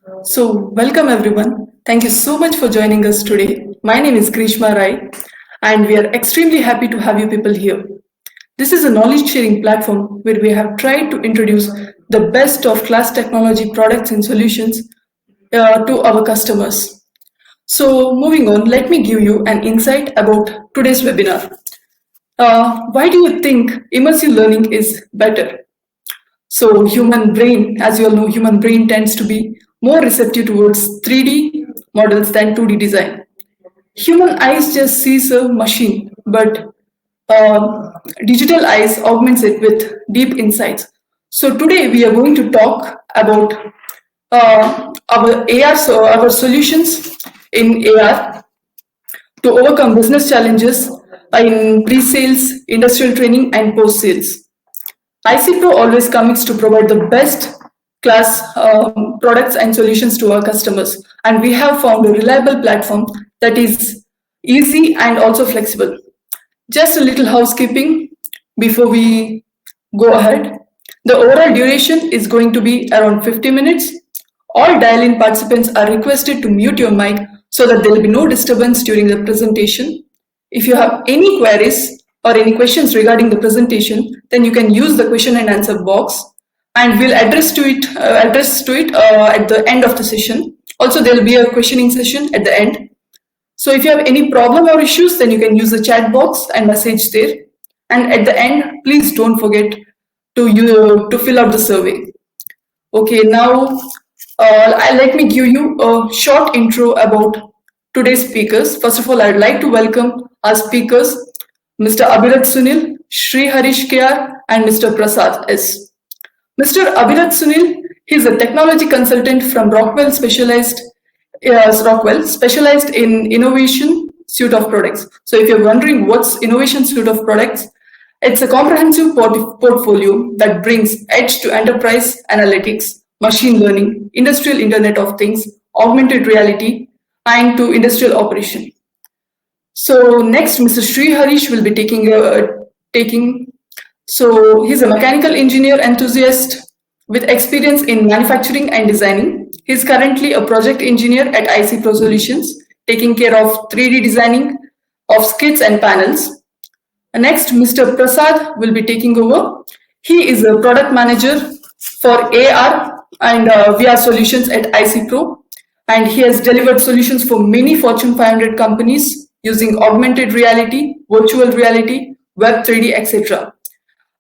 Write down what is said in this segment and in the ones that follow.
Welcome everyone. Thank you so much for joining us today. My name is Grishma Rai, and we are extremely happy to have you people here. This is a knowledge sharing platform where we have tried to introduce the best of class technology products and solutions to our customers. Moving on, let me give you an insight about today's webinar. Why do you think immersive learning is better? So human brain, as you all know, human brain tends to be more receptive towards 3D models than 2D design. Human eyes just sees a machine, but digital eyes augments it with deep insights. So today we are going to talk about our AR, so our solutions in AR to overcome business challenges in pre-sales, industrial training, and post-sales. IC Pro always commits to provide the best class products and solutions to our customers, and we have found a reliable platform that is easy and also flexible. Just a little housekeeping before we go ahead. The overall duration is going to be around 50 minutes. All dial-in participants are requested to mute your mic so that there will be no disturbance during the presentation. If you have any queries or any questions regarding the presentation, then you can use the question and answer box, and we'll address to it at the end of the session. Also, there will be a questioning session at the end. So if you have any problem or issues, then you can use the chat box and message there. And at the end, please don't forget to fill out the survey. Okay, now let me give you a short intro about today's speakers. First of all, I'd like to welcome our speakers, Mr. Abhirat Sunil, Sri Harish KR, and Mr. Prasad S. Mr. Abhirat Sunil, he's a technology consultant from Rockwell, specialized in innovation suite of products. So if you're wondering what's innovation suite of products, it's a comprehensive portfolio that brings edge to enterprise analytics, machine learning, industrial Internet of Things, augmented reality, and to industrial operation. So next, Mr. Sri Harish will be taking. So he's a mechanical engineer enthusiast with experience in manufacturing and designing. He's currently a project engineer at IC Pro Solutions, taking care of 3D designing of skits and panels. Next, Mr. Prasad will be taking over. He is a product manager for AR and VR solutions at IC Pro, and he has delivered solutions for many Fortune 500 companies using augmented reality, virtual reality, Web 3D, etc.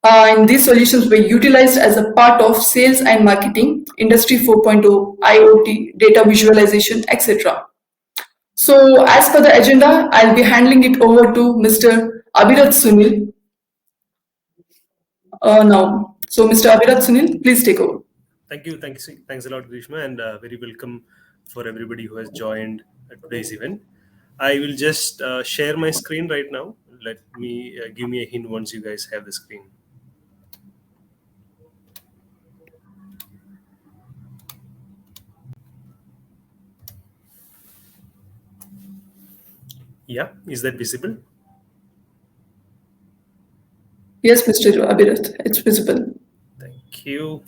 And these solutions were utilized as a part of sales and marketing, Industry 4.0, IoT, data visualization, etc. So as per the agenda, I'll be handing it over to Mr. Abhirat Sunil now. So Mr. Abhirat Sunil, please take over. Thanks a lot, Grishma, and very welcome for everybody who has joined today's event. I will just share my screen right now. Let me give me a hint once you guys have the screen. Yeah, is that visible? Yes, Mr. Abhirat, it's visible. Thank you.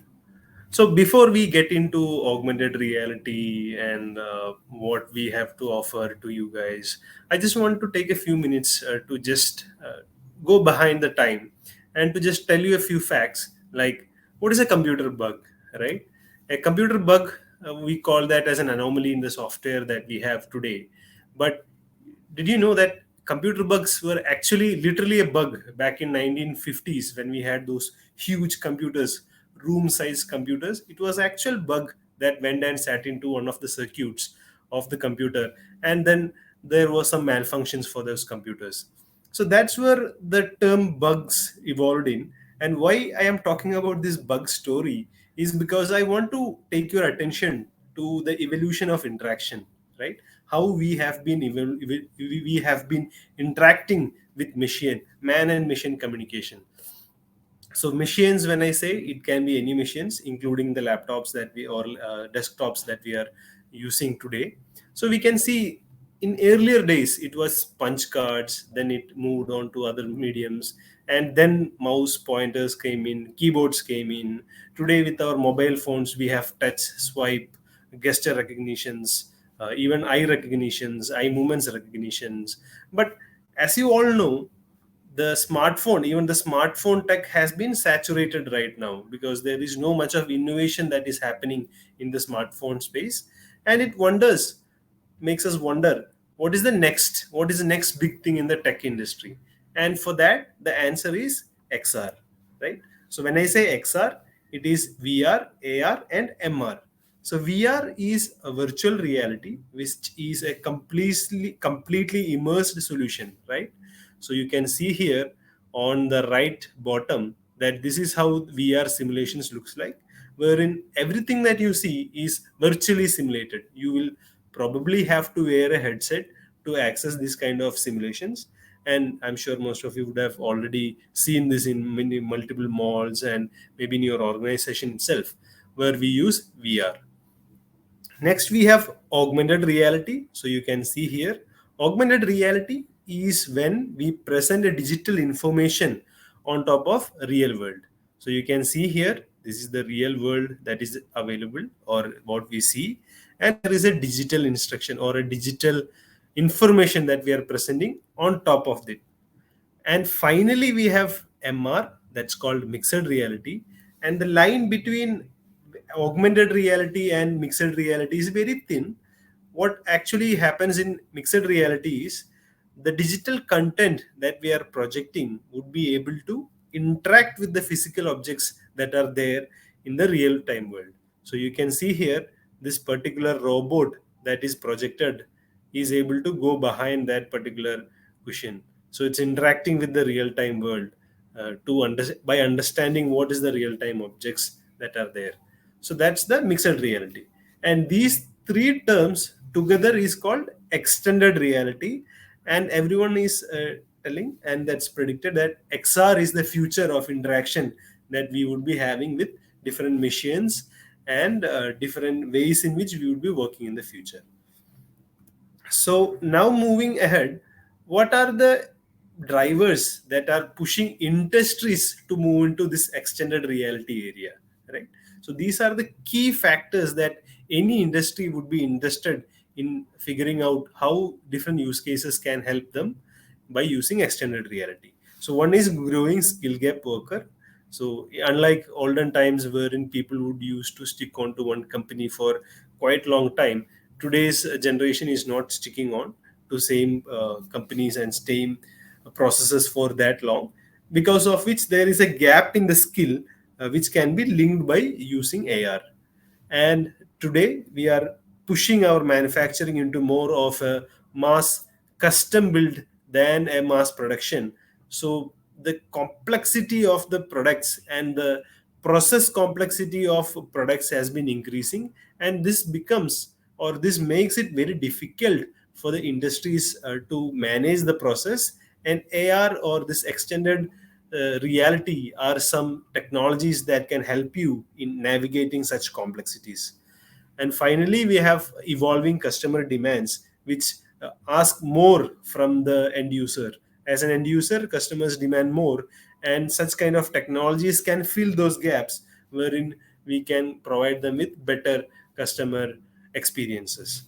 So before we get into augmented reality and what we have to offer to you guys, I just want to take a few minutes to just go behind the time and to just tell you a few facts, like what is a computer bug, right? A computer bug, we call that as an anomaly in the software that we have today. But did you know that computer bugs were actually literally a bug back in 1950s when we had those huge computers, room size computers? It was actual bug that went and sat into one of the circuits of the computer, and then there was some malfunctions for those computers. So that's where the term bugs evolved in. And why I am talking about this bug story is because I want to take your attention to the evolution of interaction, right? How we have been we have been interacting with machine, man and machine communication. So machines, when I say, it can be any machines, including the laptops that we or desktops that we are using today. So we can see in earlier days it was punch cards, then it moved on to other mediums, and then mouse pointers came in, keyboards came in. Today with our mobile phones we have touch, swipe, gesture recognitions, even eye recognitions, eye movements recognitions. But as you all know, the smartphone, even the smartphone tech has been saturated right now because there is no much of innovation that is happening in the smartphone space. And it wonders, makes us wonder, what is the next big thing in the tech industry? And for that, the answer is XR, right? So when I say XR, it is VR, AR, and MR. So VR is a virtual reality, which is a completely immersed solution, right? So you can see here on the right bottom that this is how VR simulations looks like, wherein everything that you see is virtually simulated. You will probably have to wear a headset to access this kind of simulations. And I'm sure most of you would have already seen this in many multiple malls and maybe in your organization itself, where we use VR. Next, we have augmented reality. So you can see here, augmented reality is when we present a digital information on top of real world. So you can see here, this is the real world that is available or what we see. And there is a digital instruction or a digital information that we are presenting on top of it. And finally, we have MR, that's called mixed reality. And the line between augmented reality and mixed reality is very thin. What actually happens in mixed reality is the digital content that we are projecting would be able to interact with the physical objects that are there in the real time world. So you can see here this particular robot that is projected is able to go behind that particular cushion. So it's interacting with the real time world by understanding what is the real time objects that are there. So that's the mixed reality. And these three terms together is called extended reality. And everyone is telling, and that's predicted that XR is the future of interaction that we would be having with different machines and different ways in which we would be working in the future. So now moving ahead, what are the drivers that are pushing industries to move into this extended reality area, right? So these are the key factors that any industry would be interested in figuring out how different use cases can help them by using extended reality. So one is growing skill gap worker. So unlike olden times wherein people would used to stick on to one company for quite long time, today's generation is not sticking on to same companies and same processes for that long, because of which there is a gap in the skill which can be linked by using AR. And today we are pushing our manufacturing into more of a mass custom build than a mass production. So the complexity of the products and the process complexity of products has been increasing, and this becomes, or this makes it very difficult for the industries to manage the process. And AR or this extended reality are some technologies that can help you in navigating such complexities. And finally, we have evolving customer demands, which ask more from the end user. As an end user, customers demand more, and such kind of technologies can fill those gaps wherein we can provide them with better customer experiences.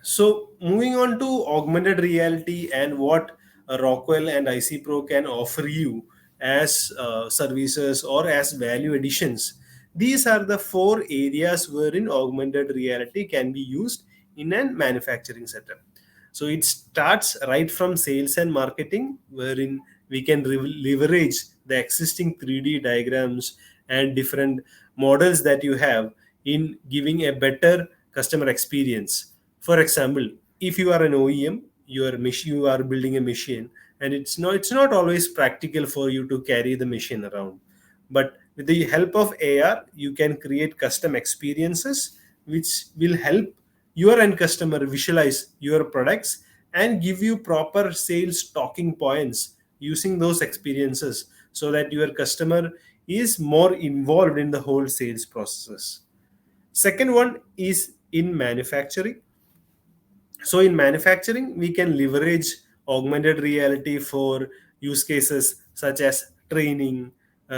So, moving on to augmented reality and what Rockwell and IC Pro can offer you as services or as value additions. These are the four areas wherein augmented reality can be used in a manufacturing setup. So it starts right from sales and marketing, wherein we can leverage the existing 3D diagrams and different models that you have in giving a better customer experience. For example, if you are an OEM, you are building a machine, and it's not always practical for you to carry the machine around. But with the help of AR, you can create custom experiences which will help your end customer visualize your products and give you proper sales talking points using those experiences, so that your customer is more involved in the whole sales processes. Second one is in manufacturing. So in manufacturing, we can leverage augmented reality for use cases such as training,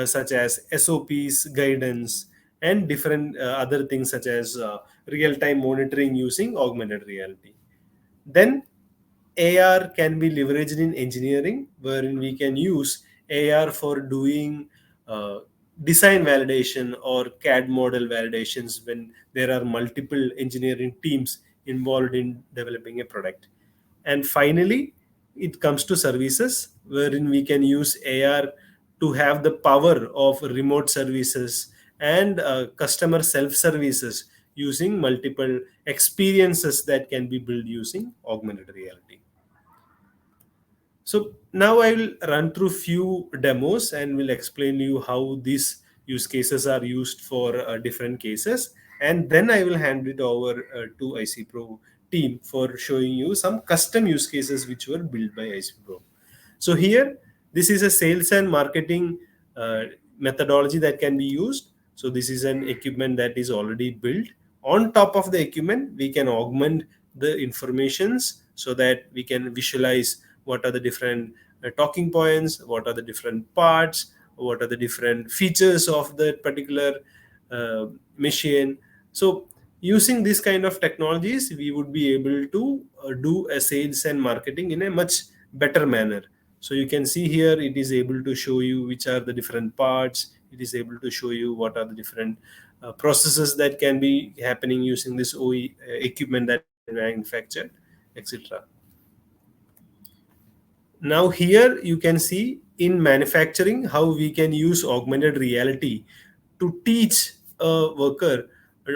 such as SOPs, guidance, and different other things such as real-time monitoring using augmented reality. Then AR can be leveraged in engineering, wherein we can use AR for doing uh, design validation or CAD model validations when there are multiple engineering teams involved in developing a product. And finally, it comes to services, wherein we can use AR to have the power of remote services and customer self services using multiple experiences that can be built using augmented reality. So now I will run through few demos and will explain you how these use cases are used for different cases, and then I will hand it over to IC Pro team for showing you some custom use cases which were built by IC Pro. So here, this is a sales and marketing methodology that can be used. So this is an equipment that is already built. On top of the equipment, we can augment the informations so that we can visualize what are the different talking points, what are the different parts, what are the different features of that particular machine. So using this kind of technologies, we would be able to do a sales and marketing in a much better manner. So you can see here, it is able to show you which are the different parts. It is able to show you what are the different processes that can be happening using this equipment that is manufactured, etc. Now here you can see in manufacturing how we can use augmented reality to teach a worker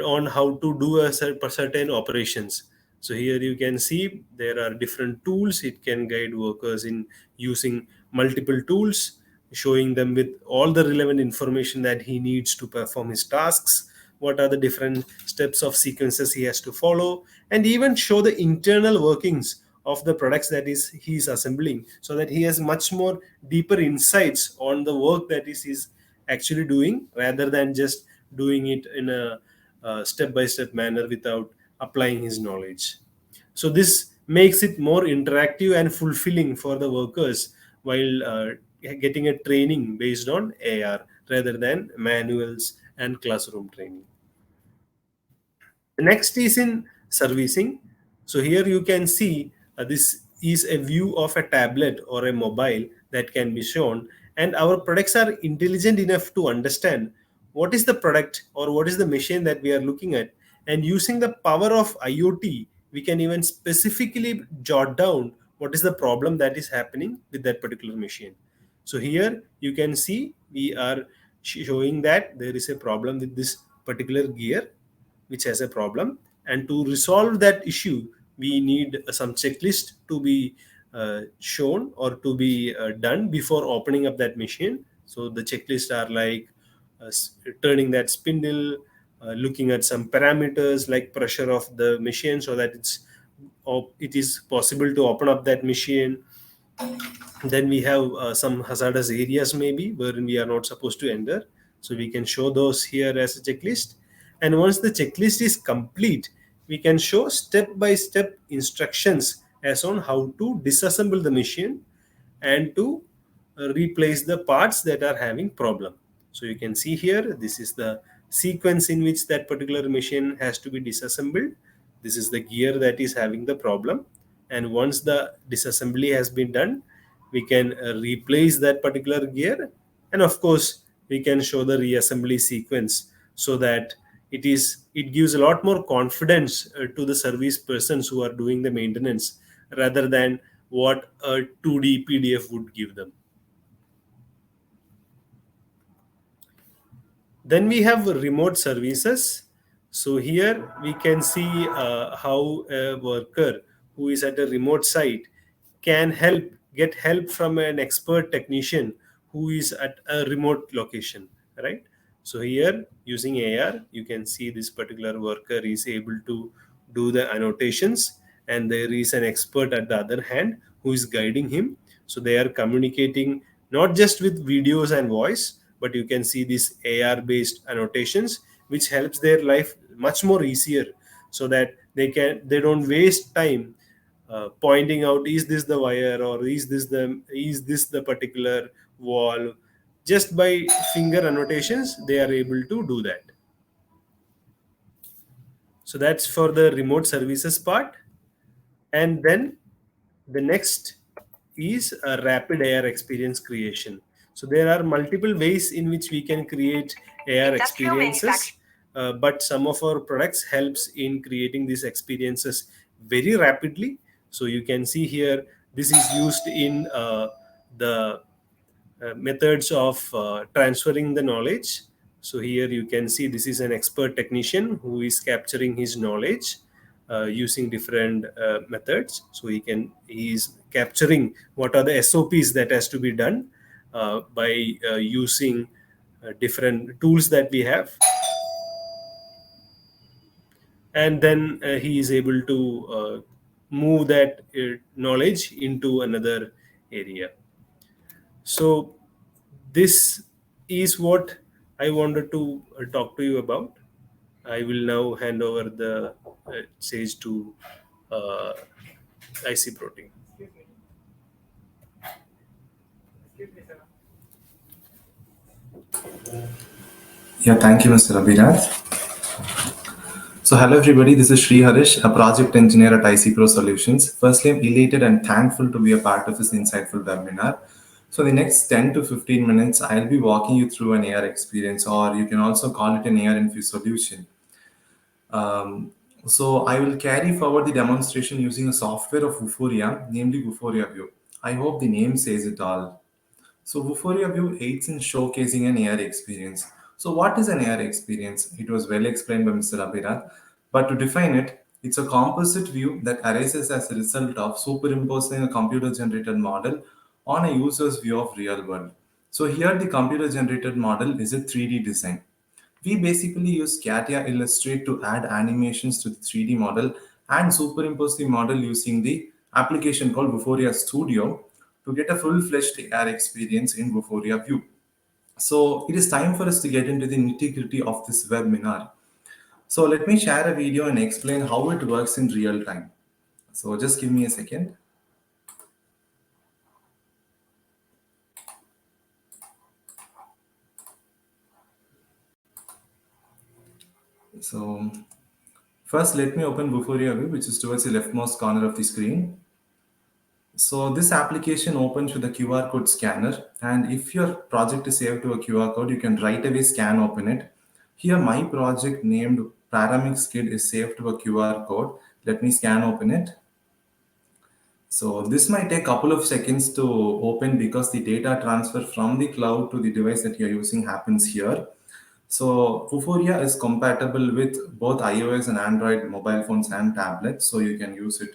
on how to do a certain operations. So here you can see there are different tools. It can guide workers in using multiple tools, showing them with all the relevant information that he needs to perform his tasks, what are the different steps of sequences he has to follow, and even show the internal workings of the products that is he's assembling, so that he has much more deeper insights on the work that is he's actually doing, rather than just doing it in a step by step manner without applying his knowledge. So this makes it more interactive and fulfilling for the workers while getting a training based on AR rather than manuals and classroom training. The next is in servicing. So here you can see this is a view of a tablet or a mobile that can be shown, and our products are intelligent enough to understand what is the product or what is the machine that we are looking at, and using the power of IoT, we can even specifically jot down what is the problem that is happening with that particular machine. So here you can see we are showing that there is a problem with this particular gear which has a problem, and to resolve that issue we need some checklist to be shown or to be done before opening up that machine. So the checklist are like turning that spindle, looking at some parameters like pressure of the machine so that it is possible to open up that machine. Then we have some hazardous areas maybe wherein we are not supposed to enter, so we can show those here as a checklist. And once the checklist is complete, we can show step by step instructions as on how to disassemble the machine and to replace the parts that are having problem. So you can see here, this is the sequence in which that particular machine has to be disassembled. This is the gear that is having the problem, and once the disassembly has been done, we can replace that particular gear, and of course we can show the reassembly sequence, so that it gives a lot more confidence to the service persons who are doing the maintenance, rather than what a 2D PDF would give them. Then we have remote services. So here we can see how a worker who is at a remote site can get help from an expert technician who is at a remote location, right? So here using AR, you can see this particular worker is able to do the annotations, and there is an expert at the other hand who is guiding him. So they are communicating not just with videos and voice, but you can see these AR based annotations which helps their life much more easier, so that they don't waste time pointing out, is this the wire, or is this the particular wall. Just by finger annotations they are able to do that. So that's for the remote services part. And then the next is a rapid AR experience creation. So there are multiple ways in which we can create AR experiences, but some of our products helps in creating these experiences very rapidly. So you can see here, this is used in the methods of transferring the knowledge. So here you can see this is an expert technician who is capturing his knowledge using different methods. So he is capturing what are the SOPs that has to be done by using different tools that we have, and then he is able to move that knowledge into another area. So this is what I wanted to talk to you about. I will now hand over the stage to uh, IC Protein. Yeah, thank you, Mr. Abhinath. So, hello everybody, this is Sri Harish, a project engineer at IC Pro Solutions. Firstly, I'm elated and thankful to be a part of this insightful webinar. So, the next 10 to 15 minutes, I'll be walking you through an AR experience, or you can also call it an AR infused solution. Um, so, I will carry forward the demonstration using a software of Vuforia, namely Vuforia View. I hope the name says it all. So Vuforia View aids in showcasing an AR experience. So what is an AR experience? It was well explained by Mr. Abhirath. But to define it, it's a composite view that arises as a result of superimposing a computer-generated model on a user's view of real world. So here the computer-generated model is a 3D design. We basically use CATIA Illustrate to add animations to the 3D model and superimpose the model using the application called Vuforia Studio to get a full-fledged AR experience in Vuforia View. So it is time for us to get into the nitty-gritty of this webinar. So let me share a video and explain how it works in real time. So just give me a second. So first, let me open Vuforia View, which is towards the leftmost corner of the screen. So this application opens with a QR code scanner, and if your project is saved to a QR code, you can right away scan open it. Here, my project named Paramix Kid is saved to a QR code. Let me scan open it. So this might take a couple of seconds to open because the data transfer from the cloud to the device that you're using happens here. So Vuforia is compatible with both iOS and Android mobile phones and tablets, so you can use it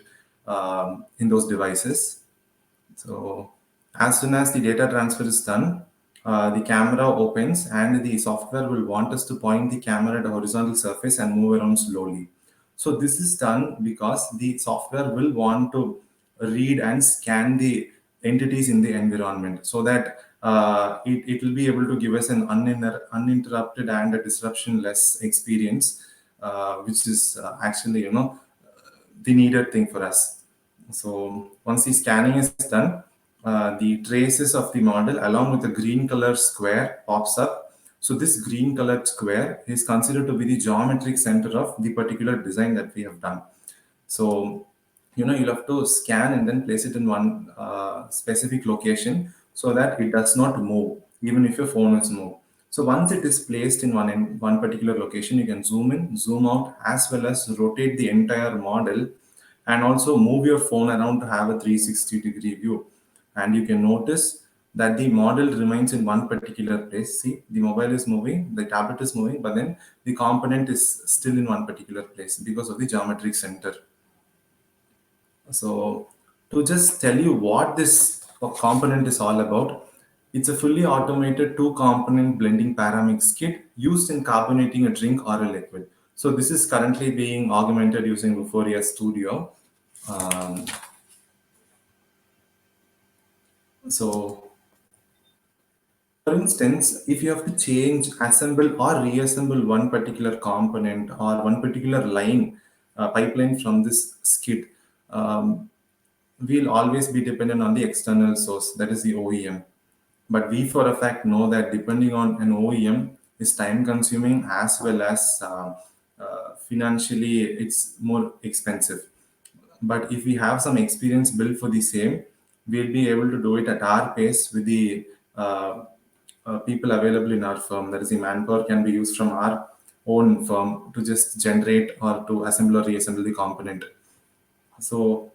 in those devices. So as soon as the data transfer is done, the camera opens and the software will want us to point the camera at a horizontal surface and move around slowly. So this is done because the software will want to read and scan the entities in the environment so that it will be able to give us an uninterrupted and a disruption-less experience, which is actually, the needed thing for us. So once the scanning is done, the traces of the model along with the green color square pops up. So this green colored square is considered to be the geometric center of the particular design that we have done. So, you'll have to scan and then place it in one specific location so that it does not move, even if your phone is moved. So once it is placed in one particular location, you can zoom in, zoom out, as well as rotate the entire model and also move your phone around to have a 360-degree view. And you can notice that the model remains in one particular place. See, the mobile is moving, the tablet is moving, but then the component is still in one particular place because of the geometric center. So, to just tell you what this component is all about, it's a fully automated two-component blending paramix kit used in carbonating a drink or a liquid. So, this is currently being augmented using Vuforia Studio. Um, so, for instance, if you have to change, assemble, or reassemble one particular component or one particular line, pipeline from this skid, um, we'll always be dependent on the external source, that is the OEM. But we for a fact know that depending on an OEM is time consuming as well as financially it's more expensive. But if we have some experience built for the same, we'll be able to do it at our pace with the uh, people available in our firm. That is, the manpower can be used from our own firm to just generate or to assemble or reassemble the component. So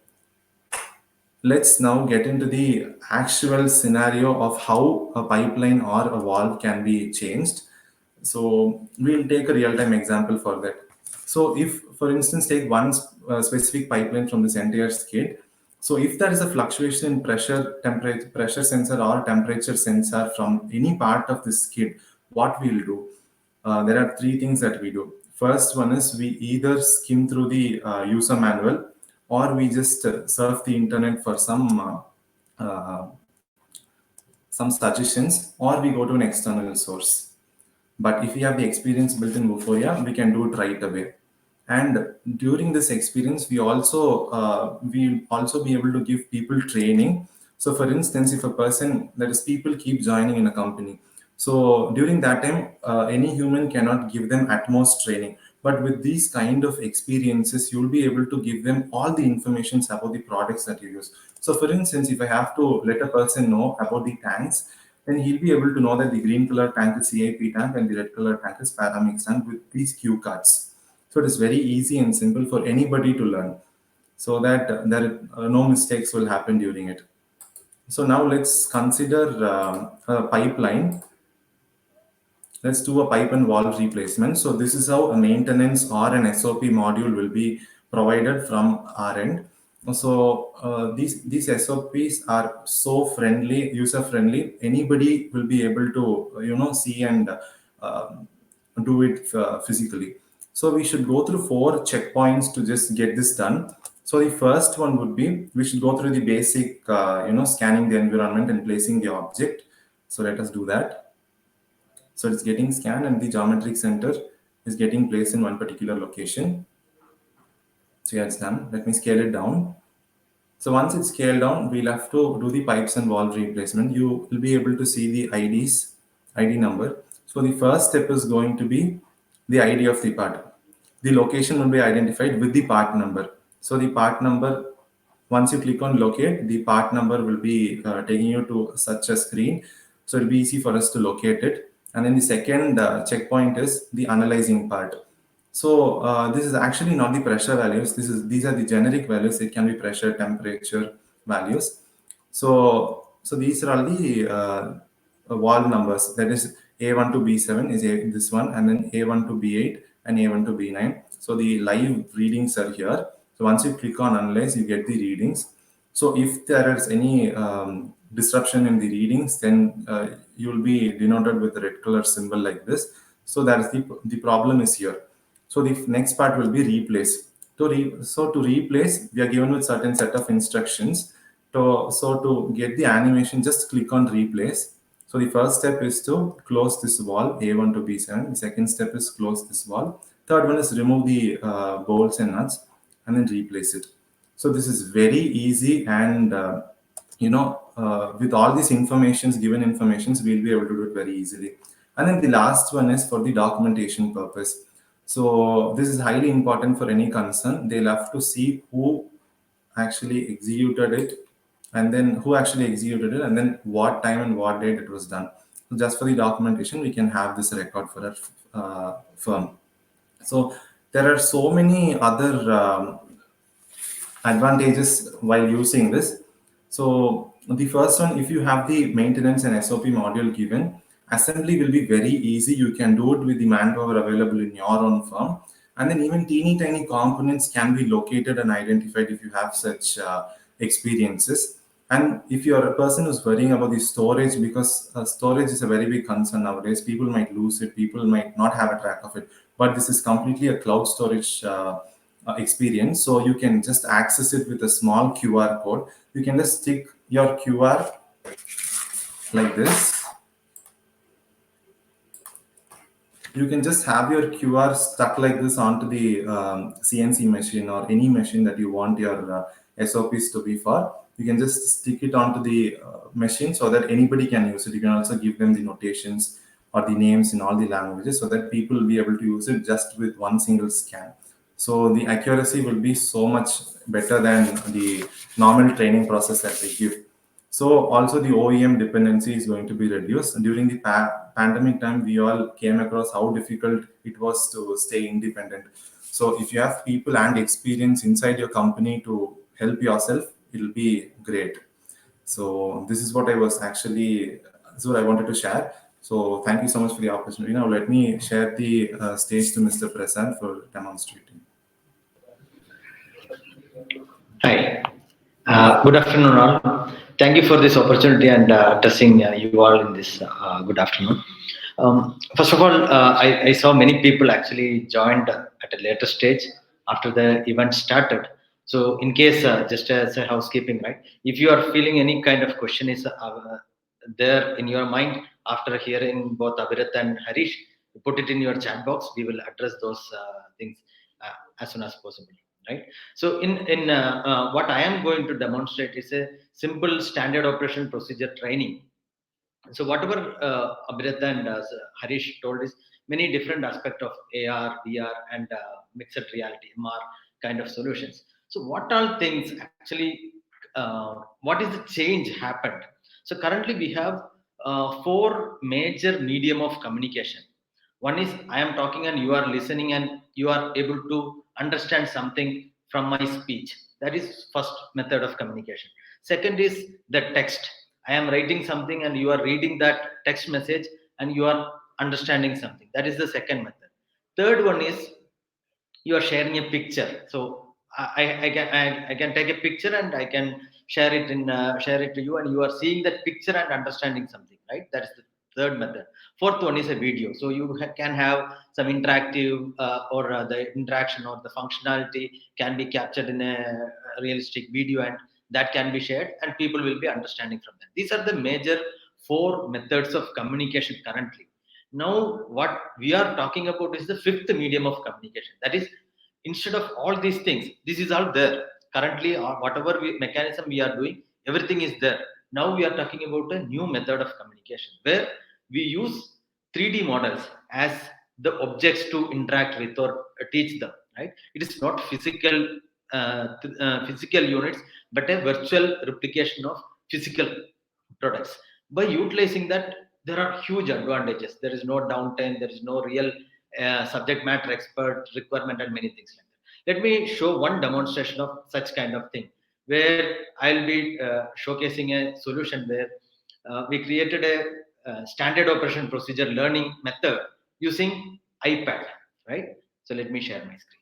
let's now get into the actual scenario of how a pipeline or a valve can be changed. So we'll take a real-time example for that. So if, for instance, take one specific pipeline from this entire skid. So if there is a fluctuation in pressure, temperature, pressure sensor or temperature sensor from any part of the skid, what we'll do? There are three things that we do. First one is we either skim through the user manual, or we just surf the internet for some suggestions, or we go to an external source. But if we have the experience built in Vuforia, we can do it right away. And during this experience, we also be able to give people training. So, for instance, if a person, that is, people keep joining in a company, so during that time, any human cannot give them utmost training. But with these kind of experiences, you'll be able to give them all the information about the products that you use. So, for instance, if I have to let a person know about the tanks, then he'll be able to know that the green color tank is CIP tank and the red color tank is Paramix tank with these cue cards. So it is very easy and simple for anybody to learn, so that no mistakes will happen during it. So now let's consider a pipeline. Let's do a pipe and valve replacement. So this is how a maintenance or an SOP module will be provided from our end. So these SOPs are so friendly, user friendly. Anybody will be able to see and uh, do it physically. So we should go through 4 checkpoints to just get this done. So the first one would be, we should go through the basic scanning the environment and placing the object. So let us do that. So it's getting scanned and the geometric center is getting placed in one particular location. So yeah, it's done. Let me scale it down. So once it's scaled down, we'll have to do the pipes and valve replacement. You will be able to see the ID number. So the first step is going to be the ID of the part. The location will be identified with the part number. So the part number, once you click on locate, the part number will be taking you to such a screen. So it'll be easy for us to locate it. And then the second checkpoint is the analyzing part. So this is actually not the pressure values. These are the generic values. It can be pressure, temperature values. So these are all the valve numbers. That is A1 to B7 is this one, and then A1 to B8 and A1 to B9. So the live readings are here. So once you click on analyze, you get the readings. So if there is any disruption in the readings, then you will be denoted with a red color symbol like this. So that is the problem is here. So the next part will be replace. To replace, we are given with certain set of instructions. To get the animation, just click on replace. So the first step is to close this wall A1 to B7. The second step is close this wall. Third one is remove the bolts and nuts and then replace it. So this is very easy, and with all these given informations, we'll be able to do it very easily. And then the last one is for the documentation purpose. So this is highly important for any concern. They'll have to see who actually executed it, and then what time and what date it was done. So just for the documentation, we can have this record for our firm. So there are so many other advantages while using this. So the first one, if you have the maintenance and SOP module given, assembly will be very easy. You can do it with the manpower available in your own firm. And then even teeny tiny components can be located and identified if you have such experiences. And if you're a person who's worrying about the storage, because storage is a very big concern nowadays, people might lose it, people might not have a track of it. But this is completely a cloud storage experience. So you can just access it with a small QR code. You can just stick your QR like this. You can just have your QR stuck like this onto the CNC machine or any machine that you want your SOPs to be for. You can just stick it onto the machine so that anybody can use it. You can also give them the notations or the names in all the languages, so that people will be able to use it just with one single scan. So the accuracy will be so much better than the normal training process that we give. So also the OEM dependency is going to be reduced. During the pandemic time, we all came across how difficult it was to stay independent. So if you have people and experience inside your company to help yourself, it'll be great. So this is what I was actually, this is what I wanted to share. So thank you so much for the opportunity. Now let me share the stage to Mr. Prasad for demonstrating. Hi. Good afternoon, all. Thank you for this opportunity and addressing you all in this good afternoon. First of all, I saw many people actually joined at a later stage after the event started. So, in case, just as a housekeeping, right? If you are feeling any kind of question is there in your mind after hearing both Abhirat and Harish, put it in your chat box. We will address those things as soon as possible, right? So in what I am going to demonstrate is a simple standard operation procedure training. So whatever Abhirat and Harish told is many different aspect of AR, VR, and mixed reality (MR) kind of solutions. So what all things actually? What is the change happened? So currently we have four major medium of communication. One is I am talking and you are listening and you are able to understand something from my speech. That is first method of communication. Second is the text. I am writing something and you are reading that text message and you are understanding something. That is the second method. Third one is you are sharing a picture. So I can take a picture and I can share it to you, and you are seeing that picture and understanding something, right? That is the third method. Fourth one is a video. So you can have some interactive or the interaction or the functionality can be captured in a realistic video, and that can be shared and people will be understanding from that. These are the major four methods of communication currently. Now, what we are talking about is the fifth medium of communication. That is, instead of all these things, this is all there. Currently, whatever mechanism we are doing, everything is there. Now we are talking about a new method of communication where we use 3D models as the objects to interact with or teach them. Right? It is not physical units, but a virtual replication of physical products. By utilizing that, there are huge advantages. There is no downtime, there is no real subject matter expert requirement, and many things like that. Let me show one demonstration of such kind of thing where I'll be showcasing a solution where we created a standard operation procedure learning method using iPad, right? So let me share my screen.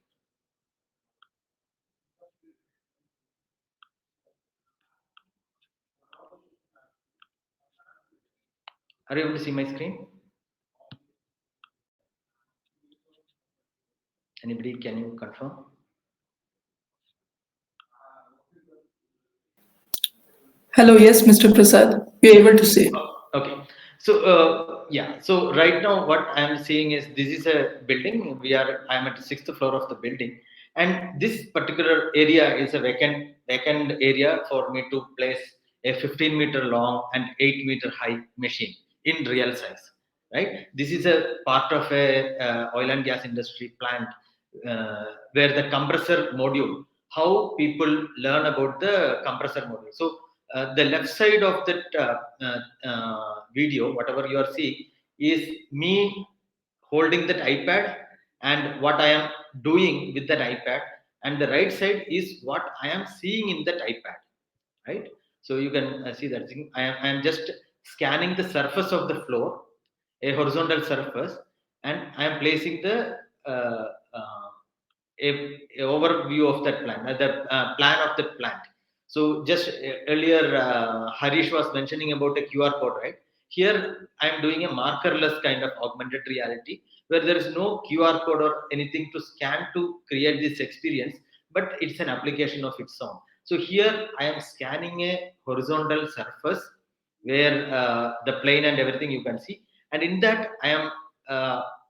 Are you able to see my screen? Anybody, can you confirm? Hello, yes, Mr. Prasad. You're able to say. Okay. So yeah. So right now, what I am seeing is this is a building. I am at the sixth floor of the building, and this particular area is a vacant area for me to place a 15-meter long and 8-meter high machine in real size. Right. This is a part of a oil and gas industry plant where the compressor module. How people learn about the compressor module. So the left side of that video, whatever you are seeing, is me holding that iPad and what I am doing with that iPad, and the right side is what I am seeing in that iPad, right? So you can see that thing. I am just scanning the surface of the floor, a horizontal surface, and I am placing the a overview of that plant, the plan of that plant. So just earlier, Harish was mentioning about a QR code, right? Here, I'm doing a markerless kind of augmented reality where there is no QR code or anything to scan to create this experience, but it's an application of its own. So here, I am scanning a horizontal surface where the plane and everything you can see, and in that, I am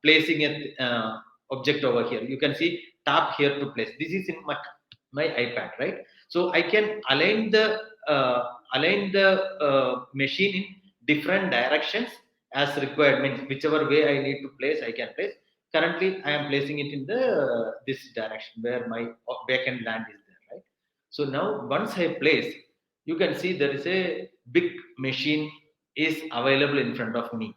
placing a object over here. You can see tap here to place. This is in my iPad, right? So I can align the machine in different directions as required, means whichever way I need to place, I can place. Currently I am placing it in the this direction where my backend land is there, right? So now once I place, you can see there is a big machine is available in front of me.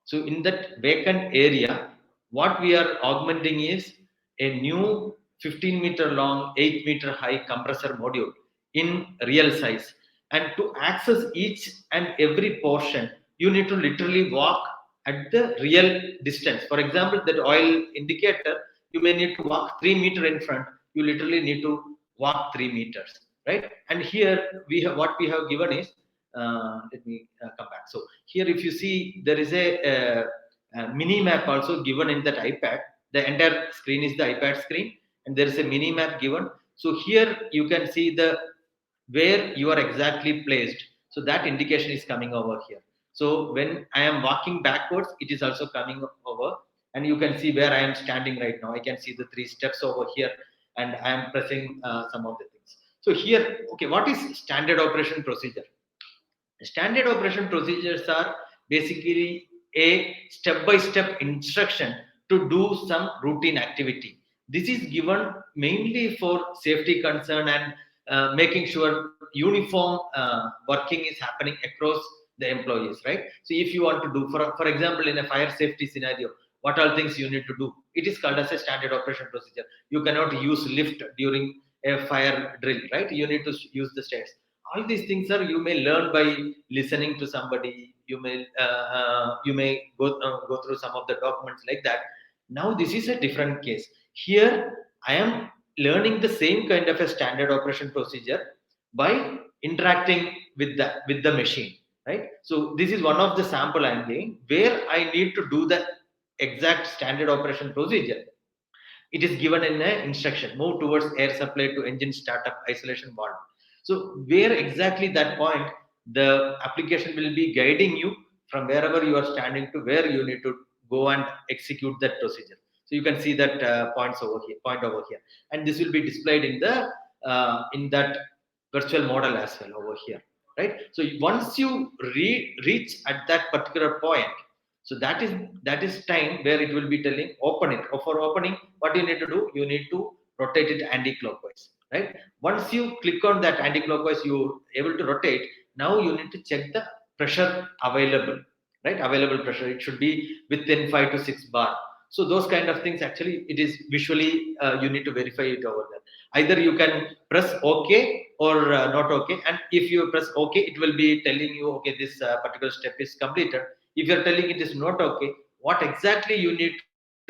So in that vacant area, what we are augmenting is a new 15-meter long, 8-meter high compressor module in real size. And to access each and every portion, you need to literally walk at the real distance. For example, that oil indicator, you may need to walk 3 meters in front. You literally need to walk 3 meters, right? And here we have what we have given is, let me come back. So here, if you see, there is a mini map also given in that iPad. The entire screen is the iPad screen, and there is a mini map given. So here you can see the where you are exactly placed. So that indication is coming over here. So when I am walking backwards, it is also coming over, and you can see where I am standing right now. I can see the 3 steps over here, and I am pressing some of the things. So here, okay, what is standard operation procedure? Standard operation procedures are basically a step-by-step instruction to do some routine activity. This is given mainly for safety concern and making sure uniform working is happening across the employees, right? So if you want to do, for example, in a fire safety scenario, what all things you need to do? It is called as a standard operation procedure. You cannot use lift during a fire drill, right? You need to use the stairs. All these things are you may learn by listening to somebody. You may go through some of the documents like that. Now this is a different case. Here I am learning the same kind of a standard operation procedure by interacting with the machine, right? So this is one of the sample I am doing where I need to do the exact standard operation procedure. It is given in an instruction: move towards air supply to engine startup isolation valve. So where exactly that point, the application will be guiding you from wherever you are standing to where you need to go and execute that procedure. So you can see that point over here, and this will be displayed in that virtual model as well over here, right? So once you reach at that particular point, so that is time where it will be telling open it. Or for opening, what you need to do, you need to rotate it anti-clockwise, right? Once you click on that anti-clockwise, you able to rotate. Now you need to check the pressure available, right? Available pressure, it should be within 5 to 6 bar. So those kind of things, actually it is visually you need to verify it over there. Either you can press OK or not OK, and if you press OK, it will be telling you, okay, this particular step is completed. If you're telling it is not okay, what exactly you need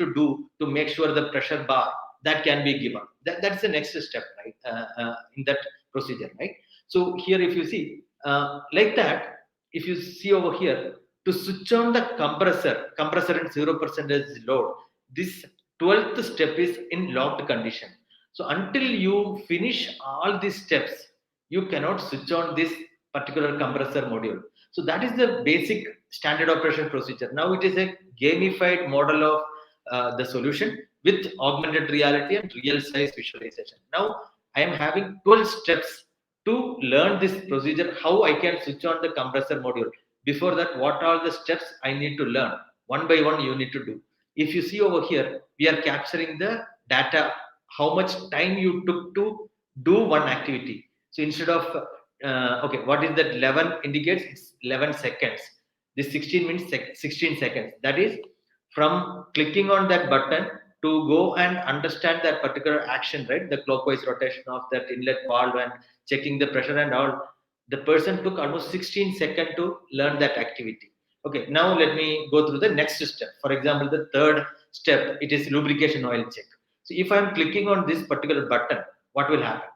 to do to make sure the pressure bar that can be given, that's the next step, right? In that procedure, right? So here, if you see like that, if you see over here, to switch on the compressor in 0% load, this 12th step is in locked condition. So until you finish all these steps, you cannot switch on this particular compressor module. So that is the basic standard operation procedure. Now it is a gamified model of the solution with augmented reality and real size visualization. Now I am having 12 steps to learn this procedure, how I can switch on the compressor module. Before that, what are the steps I need to learn? One by one you need to do. If you see over here, we are capturing the data, how much time you took to do one activity. So instead of okay, what is that 11 indicates? It's 11 seconds. This 16 means 16 seconds. That is from clicking on that button to go and understand that particular action, right? The clockwise rotation of that inlet valve and checking the pressure and all. The person took almost 16 seconds to learn that activity. Okay, now let me go through the next step. For example, the third step, it is lubrication oil check. So if I'm clicking on this particular button, what will happen?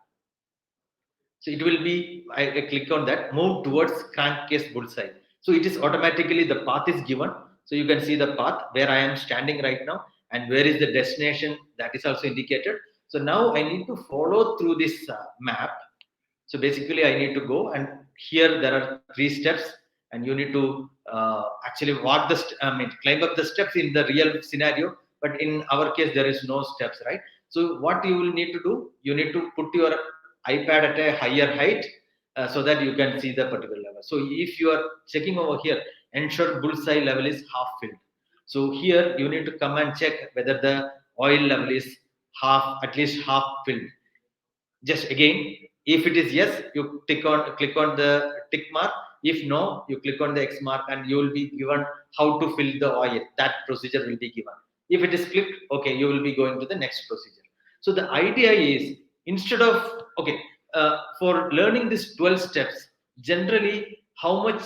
So it will be, I click on that, move towards crankcase bullseye. So it is automatically, the path is given. So you can see the path where I am standing right now, and where is the destination, that is also indicated. So now I need to follow through this map. So basically I need to go, and here there are 3 steps, and you need to actually walk climb up the steps in the real scenario. But in our case, there is no steps, right? So what you will need to do, you need to put your iPad at a higher height so that you can see the particular level. So if you are checking over here, ensure bullseye level is half filled. So here you need to come and check whether the oil level is at least half filled. Just again, if it is yes, you click on the tick mark. If no, you click on the X mark, and you will be given how to fill the oil. That procedure will be given. If it is clicked, okay, you will be going to the next procedure. So the idea is, instead of, okay, for learning these 12 steps, generally how much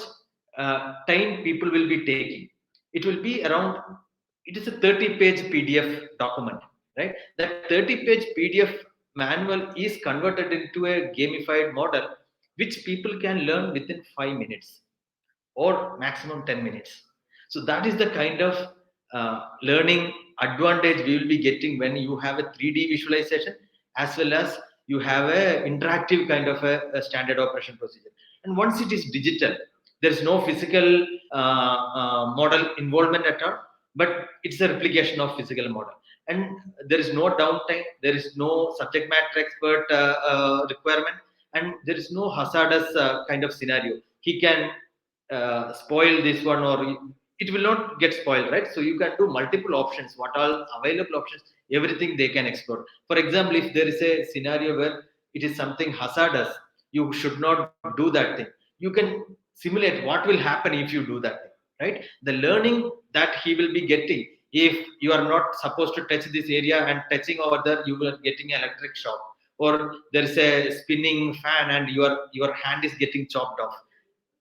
time people will be taking? It will be around, it is a 30-page PDF document, right? That 30-page PDF manual is converted into a gamified model, which people can learn within 5 minutes or maximum 10 minutes. So that is the kind of learning advantage we will be getting when you have a 3D visualization, as well as you have a interactive kind of a standard operation procedure. And once it is digital, there is no physical model involvement at all, but it's a replication of physical model. And there is no downtime, there is no subject matter expert requirement, and there is no hazardous kind of scenario. He can spoil this one, or it will not get spoiled, right? So you can do multiple options. What all available options, everything they can explore. For example, if there is a scenario where it is something hazardous, you should not do that thing. You can simulate what will happen if you do that thing, right? The learning that he will be getting, if you are not supposed to touch this area and touching over there, you will getting electric shock, or there is a spinning fan and your hand is getting chopped off.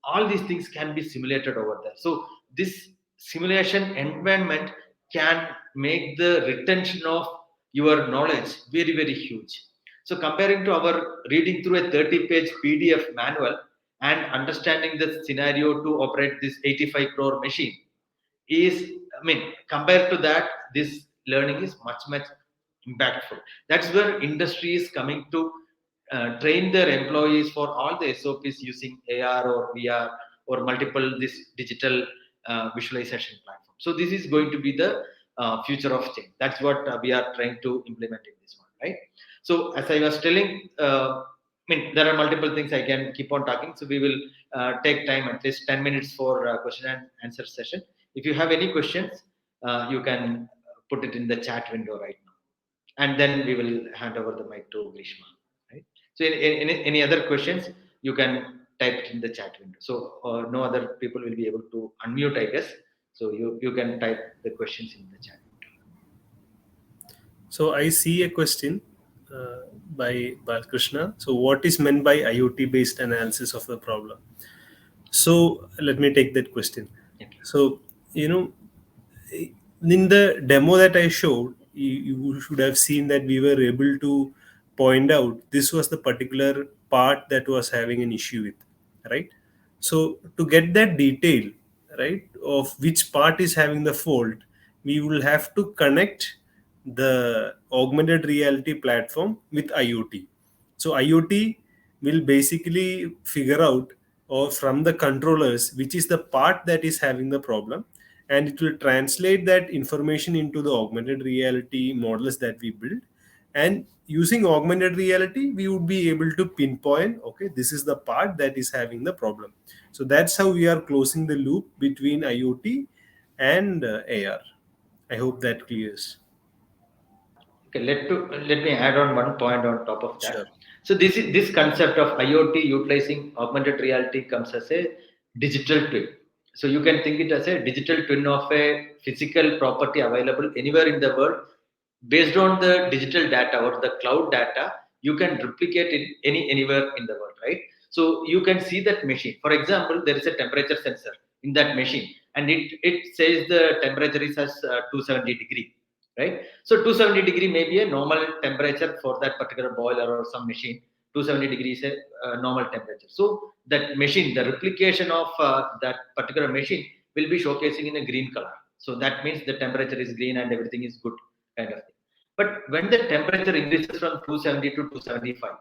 All these things can be simulated over there. So this simulation environment can make the retention of your knowledge very, very huge. So comparing to our reading through a 30-page PDF manual and understanding the scenario to operate this 85 crore machine is, I mean, compared to that, this learning is much, much impactful. That's where industry is coming to train their employees for all the SOPs using AR or VR or multiple this digital visualization platform. So this is going to be the future of change. That's what we are trying to implement in this one, right? So as I was telling, I mean, there are multiple things I can keep on talking. So we will take time, at least 10 minutes for question and answer session. If you have any questions, you can put it in the chat window right now, and then we will hand over the mic to Grishma. Right. So, any other questions, you can type it in the chat window. So, no other people will be able to unmute, I guess. So, you can type the questions in the chat. So I see a question by Balkrishna. So what is meant by IoT-based analysis of the problem? So let me take that question. Okay. So, in the demo that I showed, you should have seen that we were able to point out this was the particular part that was having an issue with, right? So to get that detail, right, of which part is having the fault, we will have to connect the augmented reality platform with IoT. So IoT will basically figure out, or from the controllers, which is the part that is having the problem, and it will translate that information into the augmented reality models that we build. And using augmented reality, we would be able to pinpoint, okay, this is the part that is having the problem. So that's how we are closing the loop between IoT and AR. I hope that clears. Okay, let me add on one point on top of that. Sure. So this concept of IoT utilizing augmented reality comes as a digital twin. So you can think it as a digital twin of a physical property available anywhere in the world. Based on the digital data or the cloud data, you can replicate it anywhere in the world, right? So you can see that machine. For example, there is a temperature sensor in that machine, and it says the temperature is as 270 degree, right? So 270 degree may be a normal temperature for that particular boiler or some machine. 270 degrees is a normal temperature. So that machine, the replication of that particular machine will be showcasing in a green color. So that means the temperature is green and everything is good, kind of thing. But when the temperature increases from 270 to 275,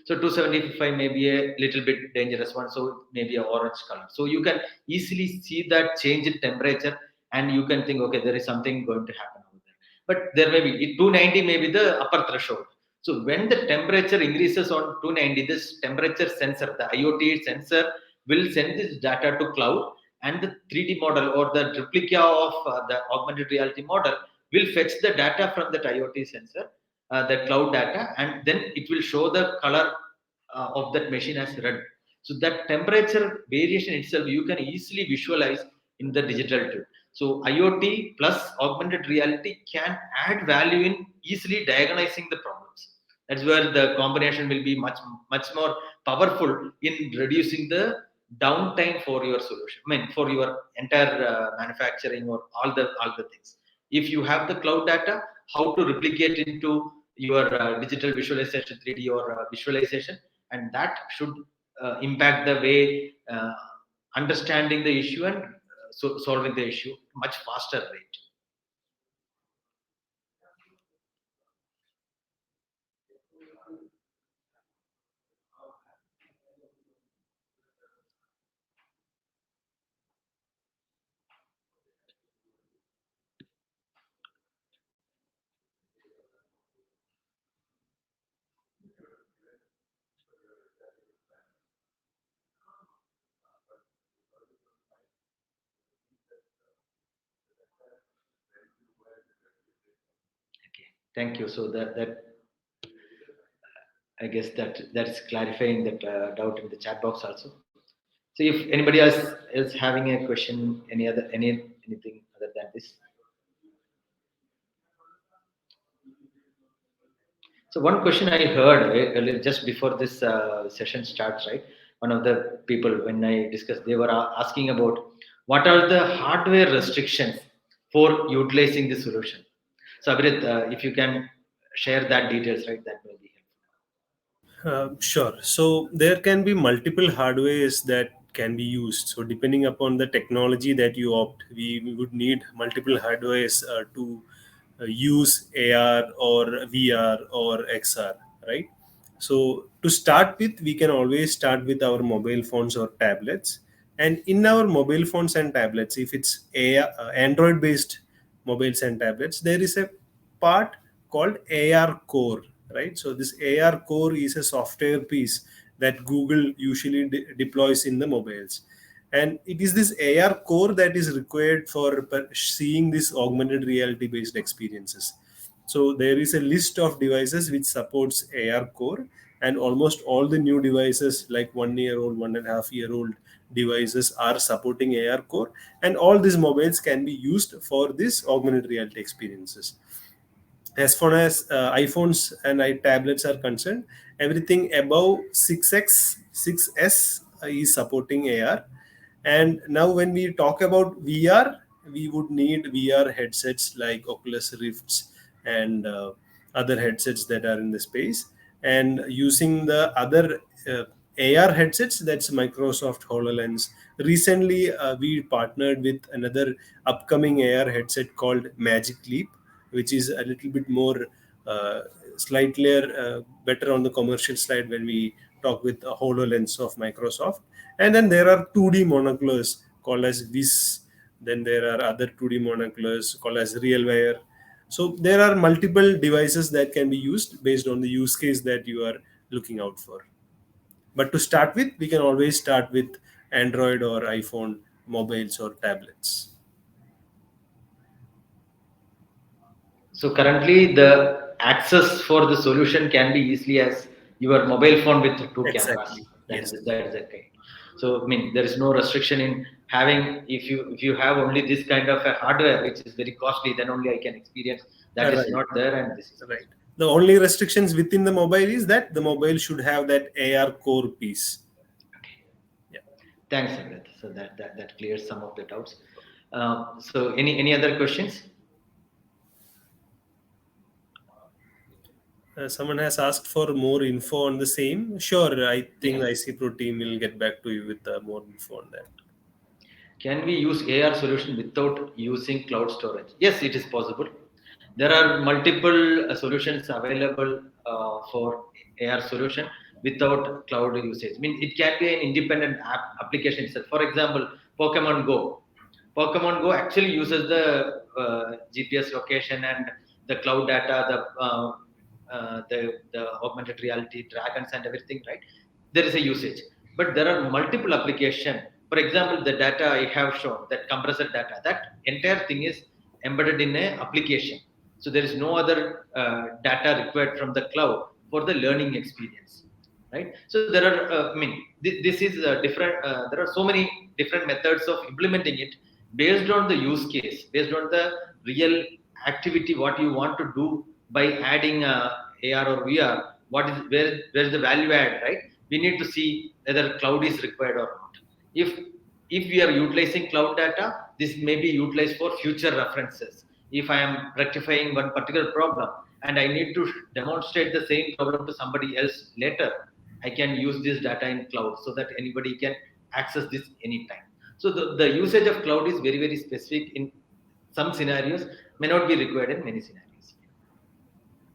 so 275 may be a little bit dangerous one, so maybe a orange color. So you can easily see that change in temperature, and you can think, okay, there is something going to happen over there. But there may be 290 may be the upper threshold. So when the temperature increases on 290, this temperature sensor, the IoT sensor, will send this data to cloud, and the 3D model or the replica of the augmented reality model will fetch the data from that IoT sensor, the cloud data, and then it will show the color of that machine as red. So that temperature variation itself you can easily visualize in the digital twin. So IoT plus augmented reality can add value in easily diagnosing the problems. That's where the combination will be much more powerful in reducing the downtime for your solution. I mean, for your entire manufacturing or all the things. If you have the cloud data, how to replicate into your digital visualization, 3D or visualization, and that should impact the way understanding the issue and solving the issue much faster rate. Okay, thank you. So that I guess that's clarifying that doubt in the chat box also. So if anybody else is having a question, anything other than this. So one question I heard just before this session starts, right? One of the people, when I discussed, they were asking about what are the hardware restrictions for utilizing the solution. So Abhirit, if you can share that details, right, that may be Sure. So there can be multiple hardwares that can be used. So depending upon the technology that you opt, we would need multiple hardwares to use AR or VR or XR, right? So to start with, we can always start with our mobile phones or tablets. And in our mobile phones and tablets, if it's Android based mobiles and tablets, there is a part called AR core, right? So this AR core is a software piece that Google usually deploys in the mobiles, and it is this AR core that is required for seeing these augmented reality based experiences. So there is a list of devices which supports AR core, and almost all the new devices, like 1 year old, 1.5 year old devices, are supporting AR core, and all these mobiles can be used for this augmented reality experiences. As far as iPhones and tablets are concerned, everything above 6x 6s is supporting AR. And now when we talk about VR, we would need VR headsets like Oculus Rifts and other headsets that are in the space, and using the other AR headsets, that's Microsoft HoloLens. Recently we partnered with another upcoming AR headset called Magic Leap, which is a little bit more uh, slightly better on the commercial side when we talk with a HoloLens of Microsoft. And then there are 2D monoculars called as Viz. Then there are other 2D monoculars called as RealWire. So there are multiple devices that can be used based on the use case that you are looking out for. But to start with, we can always start with Android or iPhone mobiles or tablets. So currently, the access for the solution can be easily as your mobile phone with two cameras. Exactly. Yes. That is the kind. So I mean, there is no restriction in having. If you have only this kind of a hardware, which is very costly, then only I can experience. That is Right. not there, and this is Right. The only restrictions within the mobile is that the mobile should have that AR core piece. okay. Yeah. Thanks, Agrat. So that clears some of the doubts. So any other questions? Someone has asked for more info on the same. Sure, I think Yeah. the IC Pro team will get back to you with more info on that. Can we use AR solution without using cloud storage? Yes, it is possible. There are multiple solutions available for AR solution without cloud usage. I mean, it can be an independent application itself. For example, Pokemon Go. Pokemon Go actually uses the GPS location and the cloud data, the augmented reality dragons and everything. Right? There is a usage, but there are multiple applications For example, the data I have shown, that compressor data, that entire thing is embedded in a application. So there is no other data required from the cloud for the learning experience, right? So there are, this is different. There are so many different methods of implementing it based on the use case, based on the real activity, what you want to do by adding AR or VR. What is where is the value add, right? We need to see whether cloud is required or not. If we are utilizing cloud data, this may be utilized for future references. If I am rectifying one particular problem and I need to demonstrate the same problem to somebody else later, I can use this data in cloud so that anybody can access this anytime. So the usage of cloud is very, very specific in some scenarios, may not be required in many scenarios.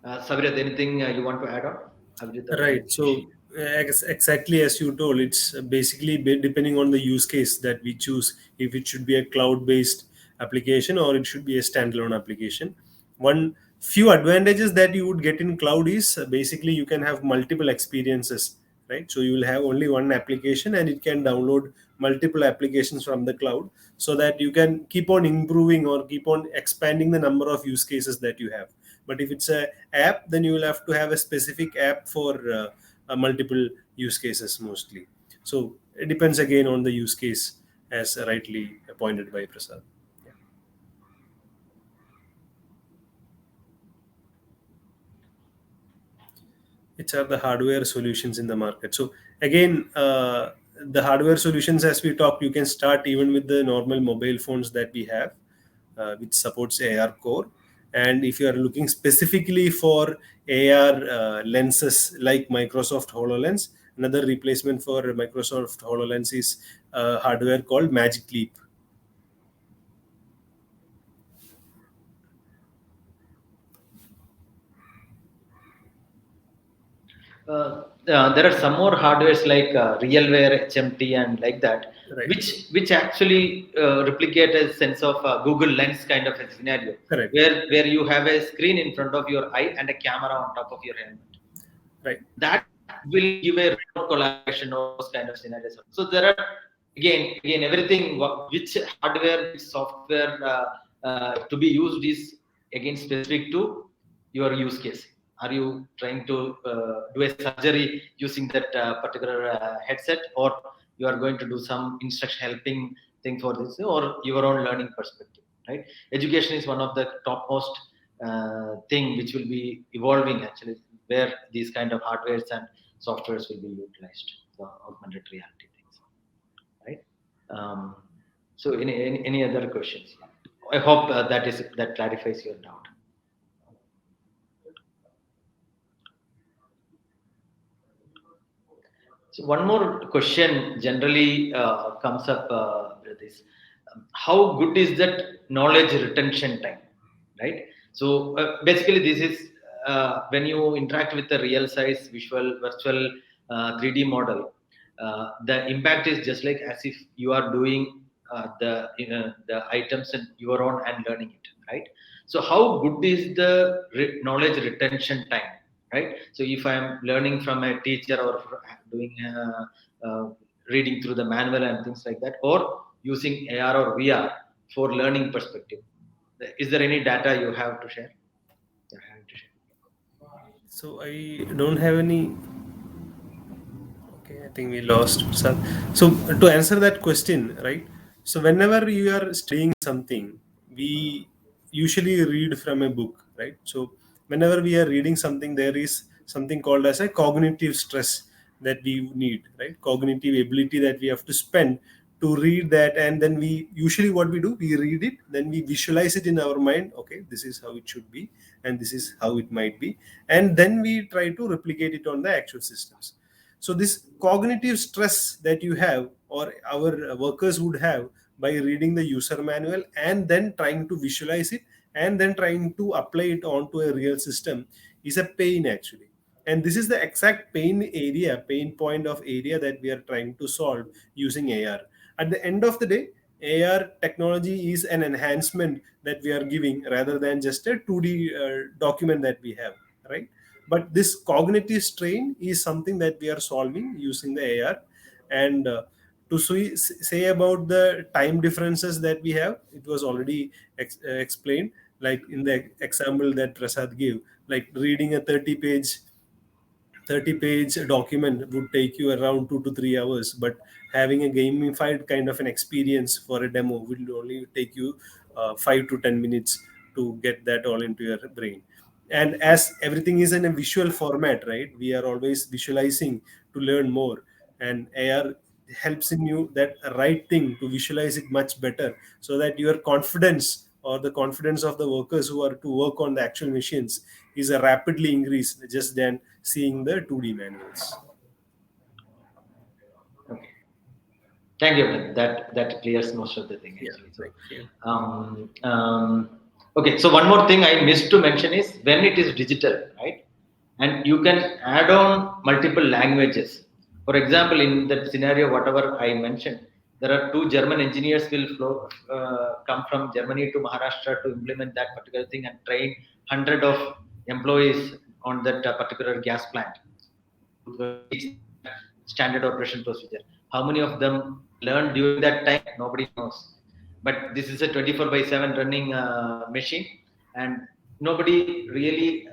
Savirat, anything you want to add on? Abhijit or Right. So exactly as you told, it's basically depending on the use case that we choose. If it should be a cloud-based application or it should be a standalone application. One few advantages that you would get in cloud is basically you can have multiple experiences, right? So you will have only one application and it can download multiple applications from the cloud, so that you can keep on improving or keep on expanding the number of use cases that you have. But if it's a app, then you will have to have a specific app for multiple use cases mostly. So it depends again on the use case, as rightly pointed by Prasad. Yeah. Which are the hardware solutions in the market? So again, the hardware solutions, as we talked, you can start even with the normal mobile phones that we have, which supports AR core. And if you are looking specifically for AR lenses like Microsoft HoloLens, another replacement for Microsoft HoloLens is hardware called Magic Leap. There are some more hardwares like RealWare, HMT, and like that, Right. which actually replicate a sense of Google Lens kind of a scenario, Correct. where you have a screen in front of your eye and a camera on top of your helmet. Right. That will give a remote collaboration or those kind of scenarios. So there are again everything, which hardware, which software to be used is again specific to your use case. Are you trying to do a surgery using that particular headset, or you are going to do some instruction helping thing for this, or your own learning perspective, right? Education is one of the topmost thing which will be evolving actually, where these kind of hardwares and softwares will be utilized, the augmented reality things, right? So any other questions? I hope that clarifies your doubt. So one more question generally comes up with this: how good is that knowledge retention time, right? So basically, this is when you interact with the real size visual virtual 3D model. The impact is just like as if you are doing the items in your own and learning it, right? So how good is the knowledge retention time, right? So if I'm learning from a teacher or doing reading through the manual and things like that, or using AR or VR for learning perspective, is there any data you have to share? You're having to share. So I don't have any. Okay, I think we lost Prasad. So to answer that question, right? So whenever you are studying something, we usually read from a book, right? So whenever we are reading something, there is something called as a cognitive stress that we need, right? Cognitive ability that we have to spend to read that, and then we usually what we do, we read it, then we visualize it in our mind. Okay, this is how it should be, and this is how it might be, and then we try to replicate it on the actual systems. So this cognitive stress that you have or our workers would have by reading the user manual and then trying to visualize it and then trying to apply it onto a real system is a pain actually. And this is the exact pain point of area that we are trying to solve using AR. At the end of the day, AR technology is an enhancement that we are giving rather than just a 2D document that we have, right? But this cognitive strain is something that we are solving using the AR. And To say about the time differences that we have, it was already explained, like in the example that Prasad gave, like reading a 30-page document would take you around 2 to 3 hours, but having a gamified kind of an experience for a demo will only take you 5 to 10 minutes to get that all into your brain. And as everything is in a visual format, right, we are always visualizing to learn more, and AR helps in you that right thing to visualize it much better, so that your confidence or the confidence of the workers who are to work on the actual machines is a rapidly increased just than seeing the 2D manuals. Okay. Thank you. That clears most of the thing actually. So, Thank you. okay. So one more thing I missed to mention is when it is digital, right? And you can add on multiple languages. For example, in that scenario, whatever I mentioned, there are 2 German engineers will come from Germany to Maharashtra to implement that particular thing and train 100 of employees on that particular gas plant. Teach standard operation procedure. How many of them learned during that time? Nobody knows. But this is a 24/7 running machine, and nobody really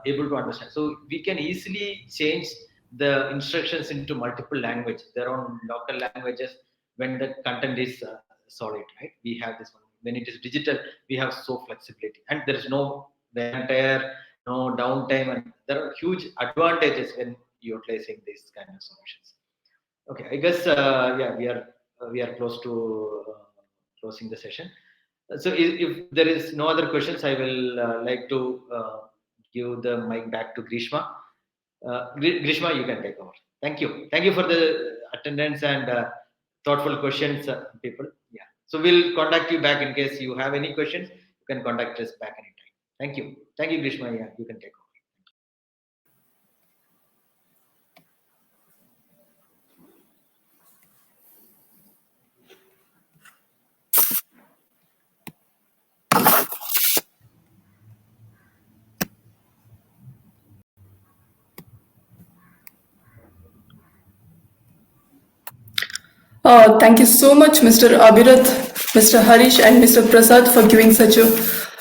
able to understand. So we can easily change the instructions into multiple language, their own local languages, when the content is solid, right? We have this one. When it is digital, we have so flexibility, and there is no wear and tear, no downtime, and there are huge advantages when utilizing these kind of solutions. Okay, I guess yeah, we are close to closing the session. So if there is no other questions, I will like to give the mic back to Grishma. Grishma, you can take over. Thank you. Thank you for the attendance and thoughtful questions, people. Yeah. So we'll contact you back in case you have any questions. You can contact us back anytime. Thank you. Thank you, Grishma. Yeah, you can take over. Thank you so much, Mr. Abhirath, Mr. Harish, and Mr. Prasad for giving such a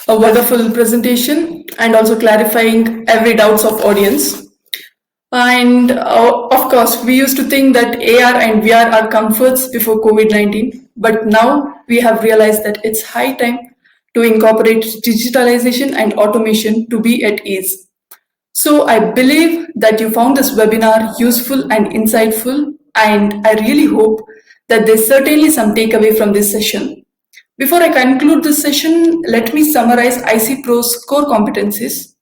wonderful presentation and also clarifying every doubts of audience. And of course, we used to think that AR and VR are comforts before COVID-19, but now we have realized that it's high time to incorporate digitalization and automation to be at ease. So I believe that you found this webinar useful and insightful, and I really hope that there's certainly some takeaway from this session. Before I conclude this session, let me summarize IC Pro's core competencies.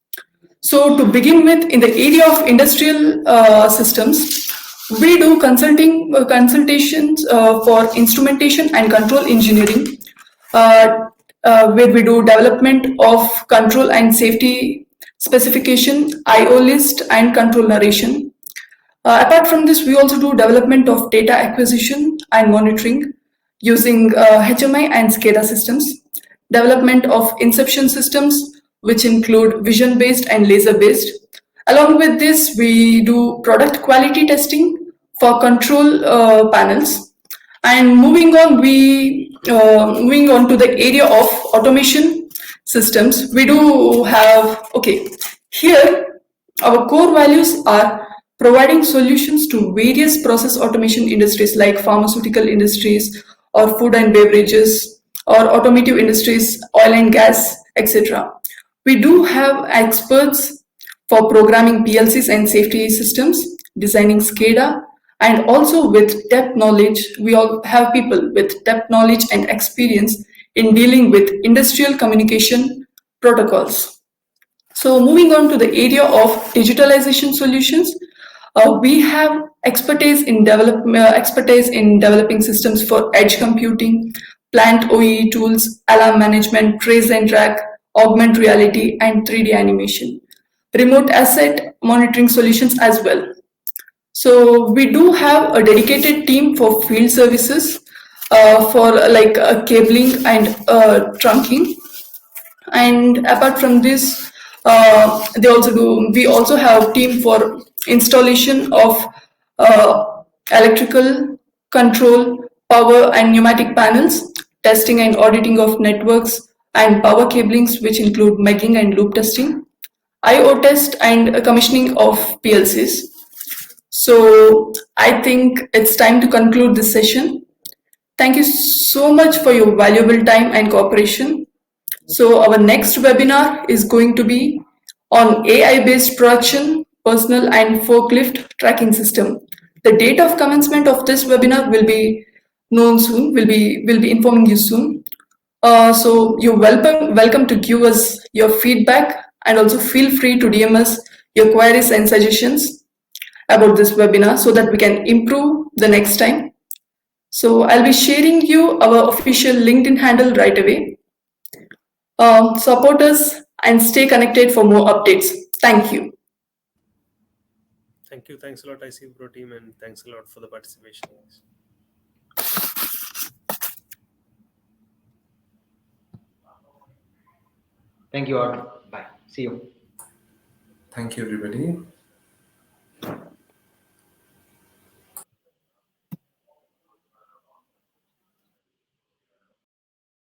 So to begin with, in the area of industrial systems, we do consultations for instrumentation and control engineering, where we do development of control and safety specification, IO list, and control narration. Apart from this, we also do development of data acquisition and monitoring using HMI and SCADA systems, development of inception systems, which include vision-based and laser-based. Along with this, we do product quality testing for control panels. And moving on to the area of automation systems, we do have, okay, here our core values are providing solutions to various process automation industries like pharmaceutical industries or food and beverages or automotive industries, oil and gas, etc. We do have experts for programming PLCs and safety systems, designing SCADA, and also with depth knowledge. We all have people with depth knowledge and experience in dealing with industrial communication protocols. So moving on to the area of digitalization solutions, we have expertise in developing systems for edge computing, plant OEE tools, alarm management, trace and track, augmented reality, and 3D animation, remote asset monitoring solutions as well. So we do have a dedicated team for field services, for like cabling and trunking. And apart from this, we also have team for installation of electrical control, power and pneumatic panels, testing and auditing of networks, and power cablings, which include megging and loop testing, I/O test and commissioning of PLCs. So I think it's time to conclude this session. Thank you so much for your valuable time and cooperation. So our next webinar is going to be on AI-based production, personal and forklift tracking system. The date of commencement of this webinar will be known soon. Will be informing you soon. So you're welcome to give us your feedback, and also feel free to DM us your queries and suggestions about this webinar so that we can improve the next time. So I'll be sharing you our official LinkedIn handle right away. Support us and stay connected for more updates. Thank you. Thank you. Thanks a lot, IC Pro team, and thanks a lot for the participation. Thank you all. Bye. See you. Thank you, everybody.